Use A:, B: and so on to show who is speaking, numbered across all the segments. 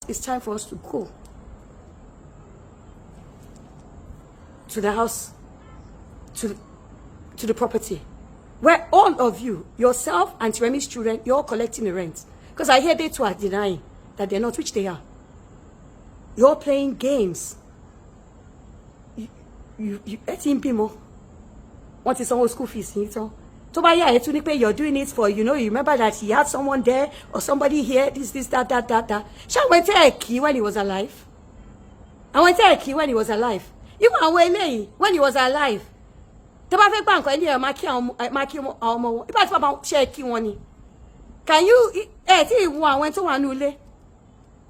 A: it's time for us to go to the house, to the property, where all of you, yourself and Remi's children, you're all collecting the rent. Because I hear they too are denying that they're not, which they are. You're playing games. You what is all school fees? You're doing it for, you remember that he had someone there or somebody here, this, that. Shall we take a key when he was alive? I went to a key when he was alive. You were when he was alive. Can you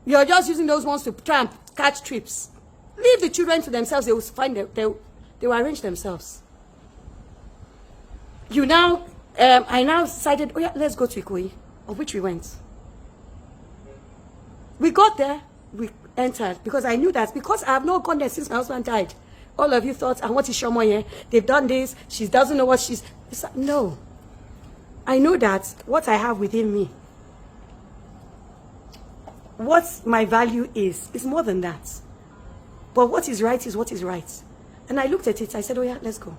A: you're just using those ones to try and catch trips. Leave the children to themselves. They will find they will arrange themselves. I now decided, oh yeah, let's go to Ikoyi, of which we went. We got there, we entered, because I knew that, because I have not gone there since my husband died. All of you thought, and what is Shomo here? They've done this, she doesn't know what she's... No. I know that what I have within me, what my value is more than that. But what is right is what is right. And I looked at it, I said, oh yeah, let's go.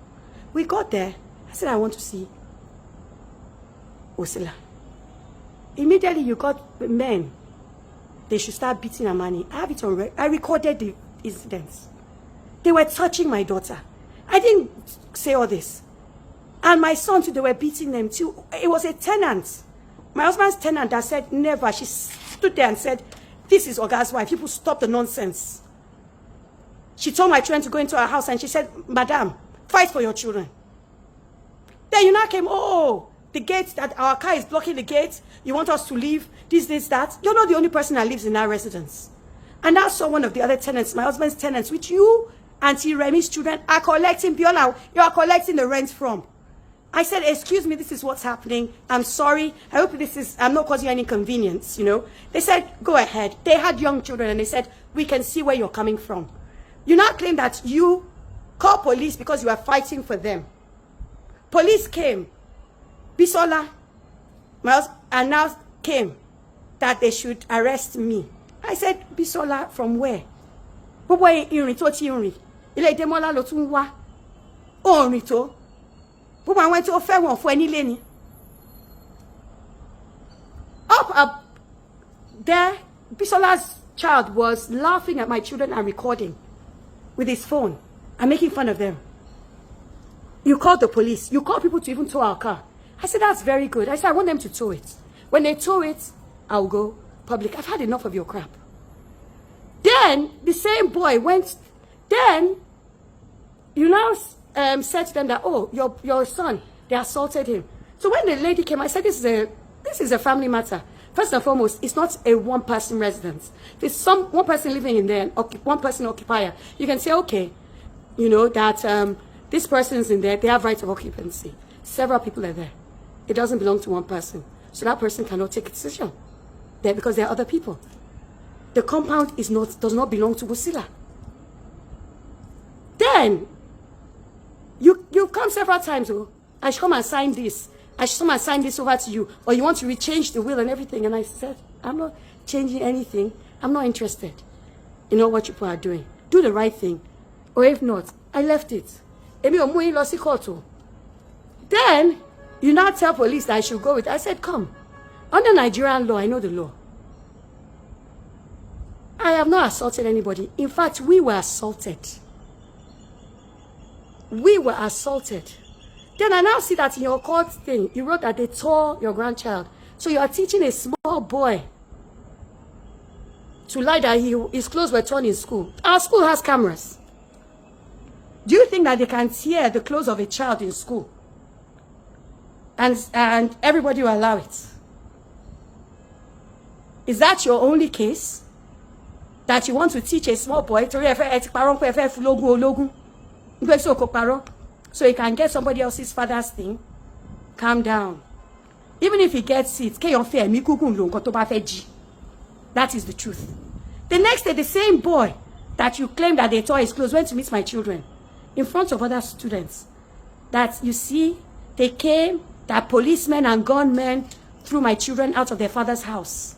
A: We got there. I said, I want to see Osila. Immediately you got men. They should start beating Amani. I have it on record. I recorded the incidents. They were touching my daughter. I didn't say all this. And my son too, they were beating them too. It was a tenant. My husband's tenant that said never. She stood there and said, this is Oga's wife. People stop the nonsense. She told my children to go into her house and she said, Madam, fight for your children. Then you now came, oh, the gate, that our car is blocking the gate. You want us to leave, this, that. You're not the only person that lives in that residence. And I saw one of the other tenants, my husband's tenants, which you, Auntie Remi's children, are collecting, Biola, you are collecting the rent from. I said, excuse me, this is what's happening. I'm sorry. I hope I'm not causing you any inconvenience, They said, go ahead. They had young children and they said, we can see where you're coming from. You now claim that you call police because you are fighting for them. Police came. Bisola, and now came that they should arrest me. I said, Bisola, from where? Ile Demola lo tun wa. O rin to. I went to a fair one for any leni. Up there, Bisola's child was laughing at my children and recording with his phone and making fun of them. You called the police. You called people to even tow our car. I said, that's very good. I said, I want them to tow it. When they tow it, I'll go public. I've had enough of your crap. Then, the same boy went, then, you now said to them that, oh, your son, they assaulted him. So when the lady came, I said, this is a family matter. First and foremost, it's not a one-person residence. There's one person living in there, one person occupier. You can say, okay, that this person's in there, they have rights of occupancy. Several people are there. It doesn't belong to one person. So that person cannot take a decision there because there are other people. The compound does not belong to Osila. Then, you've come several times, oh, I should come and sign this. I should come and sign this over to you. Or you want to rechange the will and everything. And I said, I'm not changing anything. I'm not interested. You know what people are doing. Do the right thing. Or if not, I left it. Then, you now tell police that I should go with it. I said, come. Under Nigerian law, I know the law. I have not assaulted anybody. In fact, we were assaulted. We were assaulted. Then I now see that in your court thing, you wrote that they tore your grandchild. So you are teaching a small boy to lie that his clothes were torn in school. Our school has cameras. Do you think that they can tear the clothes of a child in school? And everybody will allow it? Is that your only case? That you want to teach a small boy to so he can get somebody else's father's thing? Calm down. Even if he gets it, that is the truth. The next day, the same boy that you claim that they tore his clothes went to meet my children in front of other students. That, you see, they came, that policemen and gunmen threw my children out of their father's house.